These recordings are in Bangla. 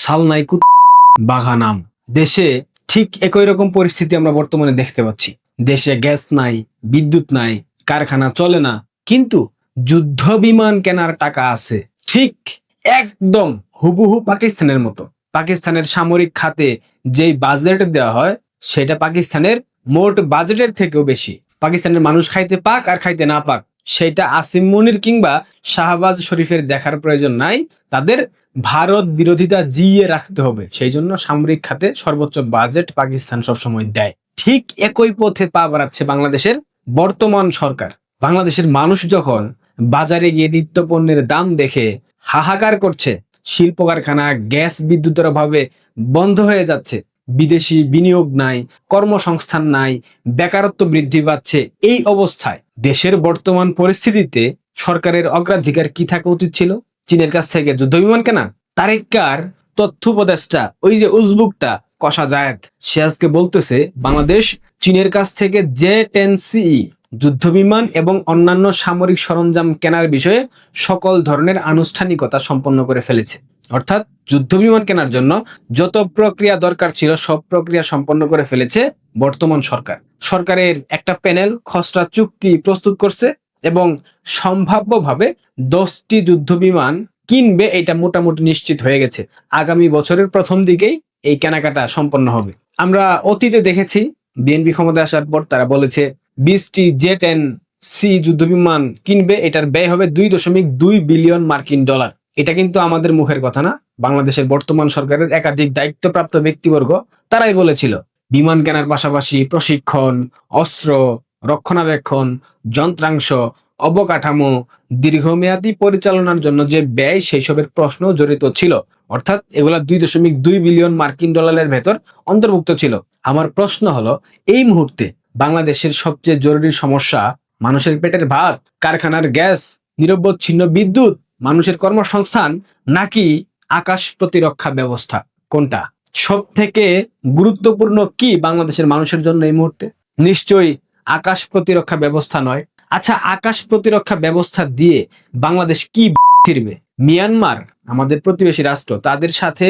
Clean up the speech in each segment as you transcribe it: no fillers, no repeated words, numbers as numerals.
সালনাই বাঘানাম। দেশে ঠিক একই রকম পরিস্থিতি আমরা বর্তমানে দেখতে পাচ্ছি। দেশে গ্যাস নাই, বিদ্যুৎ নাই, কারখানা চলে না, কিন্তু যুদ্ধ বিমান কেনার টাকা আছে। ঠিক একদম হুবহু পাকিস্তানের মতো। পাকিস্তানের সামরিক খাতে যেই বাজেট দেওয়া হয় সেটা পাকিস্তানের মোট বাজেটের থেকেও বেশি। পাকিস্তানের মানুষ খাইতে পাক আর খাইতে না পাক সেটা আসিম মনির কিংবা শাহবাজ শরীফের দেখার প্রয়োজন নাই। তাদের ভারত বিরোধিতা জিইয়ে রাখতে হবে, সেই জন্য সামরিক খাতে সর্বোচ্চ বাজেট পাকিস্তান সবসময় দেয়। ঠিক একই পথে পা বাড়াচ্ছে বাংলাদেশের বর্তমান সরকার। বাংলাদেশের মানুষ যখন বাজারে গিয়ে নিত্য পণ্যের দাম দেখে হাহাকার করছে, শিল্প কারখানা গ্যাস বিদ্যুতের অভাবে বন্ধ হয়ে যাচ্ছে, বিদেশি বিনিয়োগ নাই, কর্মসংস্থান নাই, বেকারত্ব বৃদ্ধি পাচ্ছে, এই অবস্থায় দেশের বর্তমান পরিস্থিতিতে সরকারের অগ্রাধিকার কি থাকা উচিত ছিল? চীনের কাছ থেকে যুদ্ধ বিমান কেনা? তারেক্কার তথ্য উপদেষ্টা ওই যে উজবুকটা কষা জায়েদ, সে আজকে বলতেছে বাংলাদেশ চীনের কাছ থেকে J-10C যুদ্ধ বিমান এবং অন্যান্য সামরিক সরঞ্জাম কেনার বিষয়ে সকল ধরনের আনুষ্ঠানিকতা সম্পন্ন করে ফেলেছে। অর্থাৎ যুদ্ধ বিমান কেনার জন্য যত প্রক্রিয়া দরকার ছিল সব প্রক্রিয়া সম্পন্ন করে ফেলেছে বর্তমান সরকার। সরকারের একটা প্যানেল খসড়া চুক্তি প্রস্তুত করছে এবং সম্ভাব্যভাবে 10টি যুদ্ধ বিমান কিনবে, এটা মোটামুটি নিশ্চিত হয়ে গেছে। আগামী বছরের প্রথম দিকেই এই কেনাকাটা সম্পন্ন হবে। আমরা অতীতে দেখেছি বিএনপি ক্ষমতায় আসার পর তারা বলেছে 20টি J-10C যুদ্ধ বিমান কিনবে, এটার ব্যয় হবে $2.2 বিলিয়ন মার্কিন ডলার। এটা কিন্তু আমাদের মুখের কথা না, বাংলাদেশের বর্তমান সরকারের একাধিক দায়িত্বপ্রাপ্ত ব্যক্তিবর্গ তারাই বলেছিল। বিমান কেনার পাশাপাশি প্রশিক্ষণ, অস্ত্র, রক্ষণাবেক্ষণ, যন্ত্রাংশ, অবকাঠামো, দীর্ঘমেয়াদী পরিচালনার জন্য যে ব্যয় সেই সবের প্রশ্ন জড়িত ছিল। অর্থাৎ এগুলা $2.2 বিলিয়ন মার্কিন ডলারের ভেতর অন্তর্ভুক্ত ছিল। আমার প্রশ্ন হলো, এই মুহূর্তে বাংলাদেশের সবচেয়ে জরুরি সমস্যা মানুষের পেটের ভাত, কারখানার গ্যাস, নিরবচ্ছিন্ন বিদ্যুৎ, মানুষের কর্মসংস্থান, নাকি আকাশ প্রতিরক্ষা ব্যবস্থা? কোনটা সব থেকে গুরুত্বপূর্ণ কি বাংলাদেশের মানুষের জন্য এই মুহূর্তে? নিশ্চয়ই আকাশ প্রতিরক্ষা ব্যবস্থা নয়। আচ্ছা, আকাশ প্রতিরক্ষা ব্যবস্থা দিয়ে বাংলাদেশ কি ফিরবে? মিয়ানমার আমাদের প্রতিবেশী রাষ্ট্র, তাদের সাথে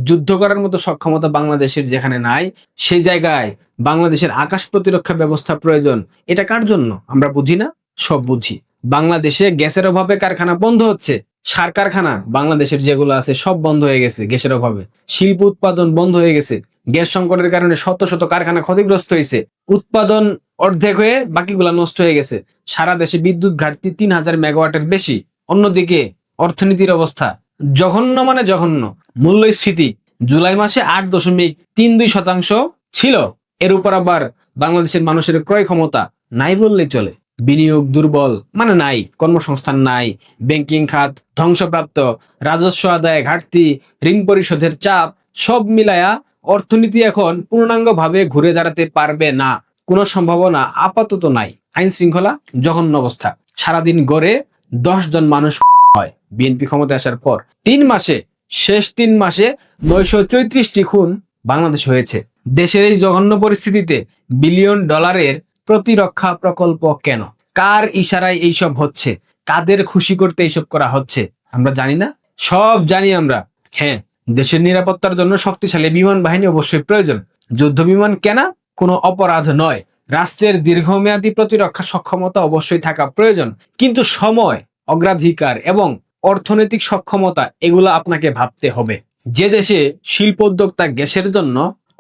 যুদ্ধ করার মতো সক্ষমতা বাংলাদেশের যেখানে নাই, সেই জায়গায় বাংলাদেশের আকাশ প্রতিরক্ষা ব্যবস্থা প্রয়োজন। এটা কার জন্য আমরা বুঝি না? সব বুঝি। বাংলাদেশে গ্যাসের অভাবে কারখানা বন্ধ হচ্ছে, সার কারখানা বাংলাদেশের যেগুলো আছে সব বন্ধ হয়ে গেছে গ্যাসের অভাবে। শিল্প উৎপাদন বন্ধ হয়ে গেছে, গ্যাস সংকটের কারণে শত শত কারখানা ক্ষতিগ্রস্ত হয়েছে। উৎপাদন অর্ধেক হয়ে বাকিগুলা নষ্ট হয়ে গেছে। সারা দেশে বিদ্যুৎ ঘাটতি 3000 মেগাওয়াটের বেশি। অন্যদিকে অর্থনীতির অবস্থা জঘন্য, মানে জঘন্য। মূল্যস্ফীতি জুলাই মাসে 8.32% ছিল। এর উপর আবার বাংলাদেশের মানুষের ক্রয় ক্ষমতা নাই বললেই চলে। বিনিয়োগ দুর্বল, মানে নাই, কর্মসংস্থান নাই, ব্যাংকিং খাত ধ্বংসপ্রাপ্ত, রাজস্ব আদায়ে ঘাটতি, ঋণ পরিশোধের চাপ, সব মিলায়া অর্থনীতি এখন পূর্ণাঙ্গভাবে ঘুরে দাঁড়াতে পারবে না, কোনো সম্ভাবনা আপাতত নাই। আইন শৃঙ্খলা জঘন্য অবস্থা। সারাদিন গড়ে 10 জন মানুষ হয় বিএনপি ক্ষমতায় আসার পর। শেষ 3 মাসে 934টি খুন বাংলাদেশ হয়েছে। দেশের এই জঘন্য পরিস্থিতিতে বিলিয়ন ডলারের প্রতিরক্ষা প্রকল্প কেন? কার ইশারায় এইসব হচ্ছে? কাদের খুশি করতে এইসব করা হচ্ছে আমরা জানি না? সব জানি আমরা। হ্যাঁ, দেশের নিরাপত্তার জন্য শক্তিশালী বিমান বাহিনী অবশ্যই প্রয়োজন। যুদ্ধ বিমান কেনা কোনো অপরাধ নয়। রাষ্ট্রের দীর্ঘমেয়াদী প্রতিরক্ষা সক্ষমতা অবশ্যই থাকা প্রয়োজন, কিন্তু সময়, অগ্রাধিকার এবং অর্থনৈতিক সক্ষমতা এগুলো আপনাকে ভাবতে হবে। যে দেশে শিল্প উদ্যোক্তা গ্যাসের জন্য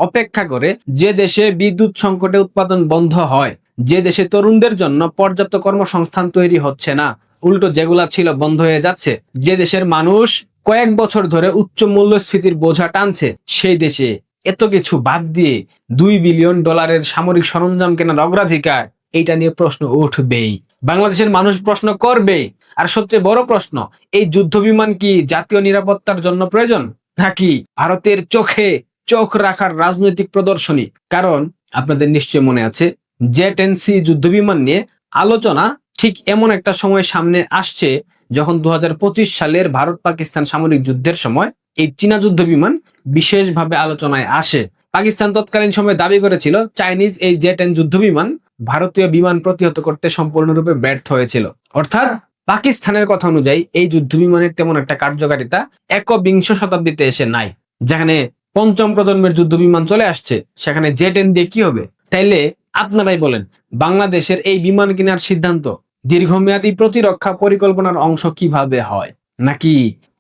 অপেক্ষা করে, যে দেশে বিদ্যুৎ সংকটে উৎপাদন বন্ধ হয়, যে দেশে তরুণদের জন্য পর্যাপ্ত কর্মসংস্থান তৈরি হচ্ছে না, উল্টো যেগুলা ছিল বন্ধ হয়ে যাচ্ছে, যে দেশের মানুষ কয়েক বছর ধরে উচ্চ মূল্যস্ফীতির বোঝা টানছে, সেই দেশে এত কিছু বাদ দিয়ে $2 বিলিয়ন সামরিক সরঞ্জাম কেনার অগ্রাধিকার, এইটা নিয়ে প্রশ্ন উঠবেই। বাংলাদেশের মানুষ প্রশ্ন করবে। আর সবচেয়ে বড় প্রশ্ন, এই যুদ্ধ বিমান কি জাতীয় নিরাপত্তার জন্য প্রয়োজন, নাকি ভারতের চোখে চোখ রাখার রাজনৈতিক প্রদর্শনী? কারণ আপনাদের নিশ্চয় মনে আছে J-10C যুদ্ধ বিমান নিয়ে আলোচনা ঠিক এমন একটা সময় সামনে আসছে যখন 2025 সালের ভারত পাকিস্তান সামরিক যুদ্ধের সময় এই চীনা যুদ্ধ বিমান বিশেষভাবে আলোচনায় আসে। পাকিস্তান তৎকালীন সময়ে দাবি করেছিল চাইনিজ এই J-10 যুদ্ধ বিমান ভারতীয় বিমান প্রতিহত করতে সম্পূর্ণরূপে ব্যর্থ হয়েছিল। অর্থাৎ পাকিস্তানের কথা অনুযায়ী এই যুদ্ধ বিমানের তেমন একটা কার্যকারিতা একবিংশ শতাব্দীতে এসে নাই। যেখানে পঞ্চম প্রজন্মের যুদ্ধ বিমান চলে আসছে, সেখানে জেট-10 দিয়ে কি হবে? তাইলে আপনারাই বলেন, বাংলাদেশের এই বিমান কেনার সিদ্ধান্ত দীর্ঘমেয়াদী প্রতিরক্ষা পরিকল্পনার অংশ কিভাবে হয়, নাকি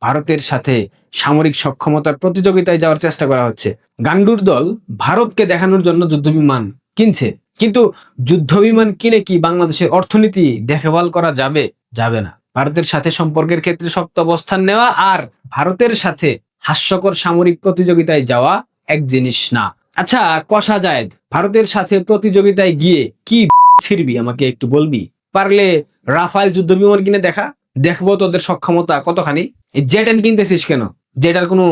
ভারতের সাথে সামরিক সক্ষমতার প্রতিযোগিতায় যাওয়ার চেষ্টা করা হচ্ছে? গান্ডুর দল ভারতকে দেখানোর জন্য যুদ্ধ বিমান কিনছে, কিন্তু যুদ্ধ বিমান কিনে কি বাংলাদেশের অর্থনীতি দেখভাল করা যাবে? যাবে না। ভারতের সাথে সম্পর্কের ক্ষেত্রে শক্ত অবস্থান নেওয়া আর ভারতের সাথে হাস্যকর সামরিক প্রতিযোগিতায় যাওয়া এক জিনিস না। আচ্ছা কষা জায়েদ, ভারতের সাথে প্রতিযোগিতায় গিয়ে কি ছিড়বি আমাকে একটু বলবি? পারলে রাফাল যুদ্ধ বিমান কিনে দেখা, দেখবো তোদের সক্ষমতা কতখানি। জেট-10 কিনতেছিস কেন? যেটার কোনো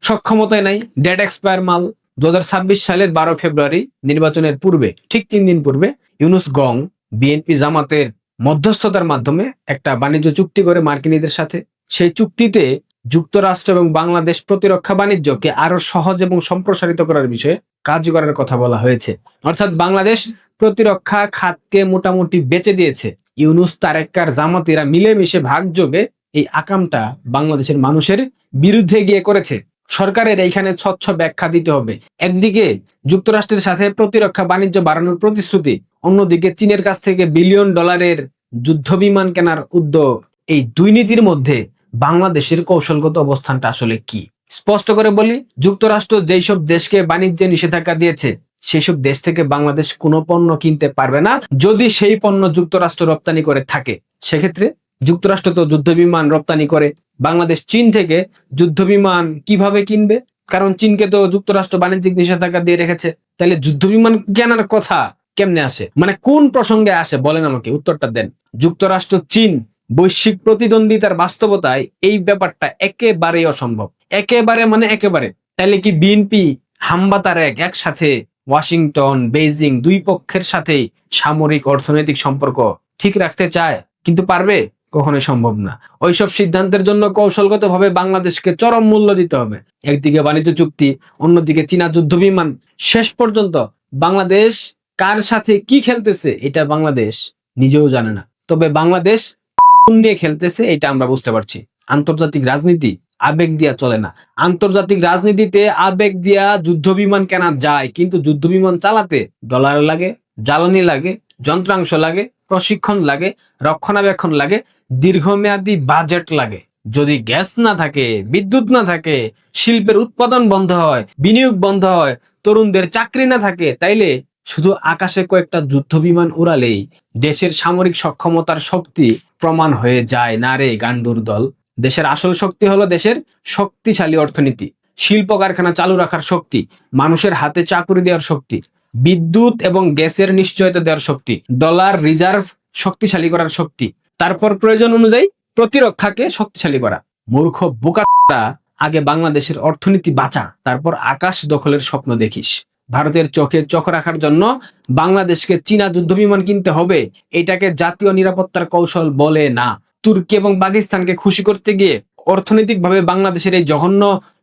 সক্ষমতাই নাই, ডেট এক্সপায়ার মাল। 2026 সালের 12 ফেব্রুয়ারি নির্বাচনের পূর্বে, ঠিক 3 দিন পূর্বে, ইউনূস গং বিএনপি জামাতের মধ্যস্থতার মাধ্যমে একটা বাণিজ্য চুক্তি করে মার্কিনীদের সাথে। সেই চুক্তিতে যুক্তরাষ্ট্র এবং বাংলাদেশ প্রতিরক্ষা বাণিজ্যকে আরো সহজ এবং সম্প্রসারিত করার বিষয়ে কাজ করার কথা বলা হয়েছে। অর্থাৎ বাংলাদেশ প্রতিরক্ষা খাতকে মোটামুটি বেচে দিয়েছে। ইউনূস, তারেক্কার, জামাতিরা মিলেমিশে ভাগযোগে এই আকামটা বাংলাদেশের মানুষের বিরুদ্ধে গিয়ে করেছে। সরকারের এইখানে স্বচ্ছ ব্যাখ্যা দিতে হবে। একদিকে যুক্তরাষ্ট্রের সাথে প্রতিরক্ষা বাণিজ্য বাড়ানোর প্রতিশ্রুতি, অন্যদিকে চীনের কাছ থেকে বিলিয়ন ডলারের যুদ্ধ বিমান কেনার উদ্যোগ। এই দুই নীতির মধ্যে বাংলাদেশের কৌশলগত অবস্থানটা আসলে কি? স্পষ্ট করে বলি, যুক্তরাষ্ট্র যেই সব দেশকে বাণিজ্যে নিষেধাজ্ঞা দিয়েছে, সেসব দেশ থেকে বাংলাদেশ কোনো পণ্য কিনতে পারবে না যদি সেই পণ্য যুক্তরাষ্ট্র রপ্তানি করে থাকে। সেক্ষেত্রে যুক্তরাষ্ট্র তো যুদ্ধ বিমান রপ্তানি করে, বাংলাদেশ চীন থেকে যুদ্ধ বিমান কিভাবে কিনবে? কারণ চীনকে তো যুক্তরাষ্ট্র বাণিজ্যিক নিষেধাজ্ঞা দিয়ে রেখেছে। তাহলে যুদ্ধ বিমান কেনার কথা কেমনে আসে? মানে কোন প্রসঙ্গে আসে বলেন আমাকে, উত্তরটা দেন। যুক্তরাষ্ট্র চীন বৈশ্বিক প্রতিদ্বন্দ্বিতার বাস্তবতায় এই ব্যাপারটা একেবারেই অসম্ভব। একেবারে মানে একেবারে। তাহলে কি বিএনপি হাম্বা তারেক একসাথে ওয়াশিংটন, বেইজিং দুই পক্ষের সাথেই সামরিক অর্থনৈতিক সম্পর্ক ঠিক রাখতে চায়, কিন্তু পারবে? কখনোই সম্ভব না। ওইসব সিদ্ধান্তের জন্য কৌশলগতভাবে বাংলাদেশকে চরম মূল্য দিতে হবে। একদিকে বাণিজ্য চুক্তি, অন্যদিকে চীনা যুদ্ধ বিমান। শেষ পর্যন্ত বাংলাদেশ কার সাথে কি খেলতেছে এটা বাংলাদেশ নিজেও জানে না। তবে বাংলাদেশ আগুন নিয়ে খেলতেছে এটা আমরা বুঝতে পারছি। আন্তর্জাতিক রাজনীতি আবেগ দিয়া চলে না। আন্তর্জাতিক রাজনীতিতে আবেগ দিয়া যুদ্ধ বিমান কেনা যায়, কিন্তু যুদ্ধ বিমান চালাতে ডলার লাগে, জ্বালানি লাগে, যন্ত্রাংশ লাগে, প্রশিক্ষণ লাগে, রক্ষণাবেক্ষণ লাগে, দীর্ঘমেয়াদী বাজেট লাগে। যদি গ্যাস না থাকে, বিদ্যুৎ না থাকে, শিল্পের উৎপাদন বন্ধ হয়, বিনিয়োগ বন্ধ হয়, তরুণদের চাকরি না থাকে, তাইলে শুধু আকাশে কয়েকটা যুদ্ধ বিমান উড়ালেই দেশের সামরিক সক্ষমতার শক্তি প্রমাণ হয়ে যায় না রে গান্ডুর দল। দেশের আসল শক্তি হলো দেশের শক্তিশালী অর্থনীতি, শিল্প কারখানা চালু রাখার শক্তি, মানুষের হাতে চাকরি দেওয়ার শক্তি, বিদ্যুৎ এবং গ্যাসের নিশ্চয়তা দেওয়ার শক্তি, ডলার রিজার্ভ শক্তিশালী করার শক্তি, তারপর প্রয়োজন অনুযায়ী প্রতিরক্ষাকে শক্তিশালী করা। মূর্খ বোকা, আগে বাংলাদেশের অর্থনীতি বাঁচা, তারপর আকাশ দখলের স্বপ্ন দেখিস। ভারতের চোখে চোখ রাখার জন্য বাংলাদেশকে চীনা যুদ্ধবিমান কিনতে হবে, এটাকে জাতীয় নিরাপত্তার কৌশল বলে না। তুর্কি এবং পাকিস্তানকে খুশি করতে গিয়ে অর্থনৈতিকভাবে বাংলাদেশের এই জঘন্য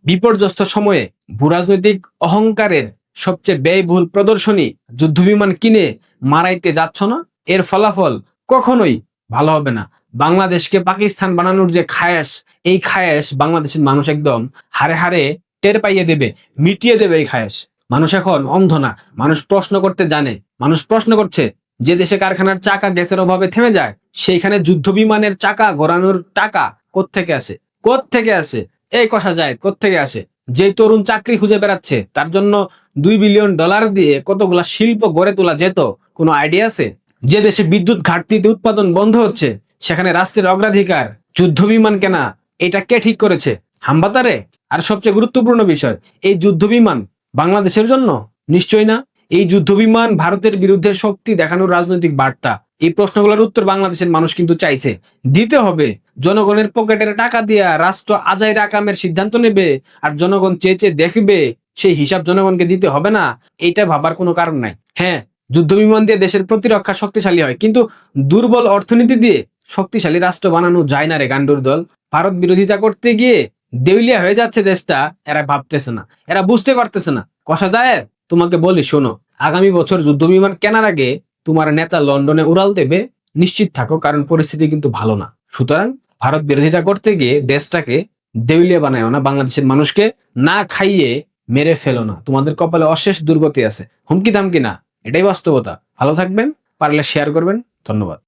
বিপর্যস্ত সময়ে ভূরাজনৈতিক অহংকারের সবচেয়ে ব্যয়বহুল প্রদর্শনী যুদ্ধবিমান কিনে মারাইতে যাচ্ছ না? এর ফলাফল কখনোই ভালো হবে না। বাংলাদেশকে পাকিস্তান বানানোর যে খায়েশ, এই খায়েশ বাংলাদেশের মানুষ একদম হারে হারে টের পাইয়ে দেবে, মিটিয়ে দেবে এই খায়েশ। মানুষ এখন অন্ধ না, মানুষ প্রশ্ন করতে জানে। মানুষ প্রশ্ন করছে, যে দেশে কারখানার চাকা গ্যাসের অভাবে থেমে যায়, সেইখানে যুদ্ধ বিমানের চাকা ঘোরানোর টাকা কোত্থেকে আসে? কোত্থেকে আসে? এই কষা যায় কোত্থেকে আসে? যে তরুণ চাকরি খুঁজে বেড়াচ্ছে, তার জন্য $2 বিলিয়ন দিয়ে কতগুলা শিল্প গড়ে তোলা যেত, কোনো আইডিয়া আছে? যে দেশে বিদ্যুৎ ঘাটতিতে উৎপাদন বন্ধ হচ্ছে, সেখানে রাষ্ট্রের অগ্রাধিকার যুদ্ধ বিমান কেনা। এটা কে ঠিক করেছে? হাম্বাতারে? আর সবচেয়ে গুরুত্বপূর্ণ বিষয়, এই যুদ্ধ বিমান বাংলাদেশের জন্য? নিশ্চয়ই না। এই যুদ্ধ বিমান ভারতের বিরুদ্ধে শক্তি দেখানোর রাজনৈতিক বার্তা। এই প্রশ্নগুলোর উত্তর বাংলাদেশের মানুষ কিন্তু চাইছে, দিতে হবে। জনগণের পকেটের টাকা দিয়া রাষ্ট্র আজাই রাকামের সিদ্ধান্ত নেবে, আর জনগণ চেয়ে চেয়ে দেখবে, সেই হিসাব জনগণকে দিতে হবে না? এইটা ভাবার কোনো কারণ নাই। হ্যাঁ, যুদ্ধ বিমান দিয়ে দেশের প্রতিরক্ষা শক্তিশালী হয়, কিন্তু দুর্বল অর্থনীতি দিয়ে শক্তিশালী রাষ্ট্র বানানো যায় না রে গান্ডুর দল। ভারত বিরোধিতা করতে গিয়ে দেউলিয়া হয়ে যাচ্ছে দেশটা, এরা ভাবতেছে না, এরা বুঝতে পারতেছে না। কষা যায়, তোমাকে বলি শোনো, আগামী বছর যুদ্ধ বিমান কেনার আগে তোমার নেতা লন্ডনে উড়াল দেবে, নিশ্চিত থাকো, কারণ পরিস্থিতি কিন্তু ভালো না। সুতরাং ভারত বিরোধিতা করতে গিয়ে দেশটাকে দেউলিয়া বানায়ও না, বাংলাদেশের মানুষকে না খাইয়ে মেরে ফেলো না। তোমাদের কপালে অশেষ দুর্গতি আছে। হুমকি ধামকি না, এটাই বাস্তবতা। ভালো থাকবেন, পারলে শেয়ার করবেন। ধন্যবাদ।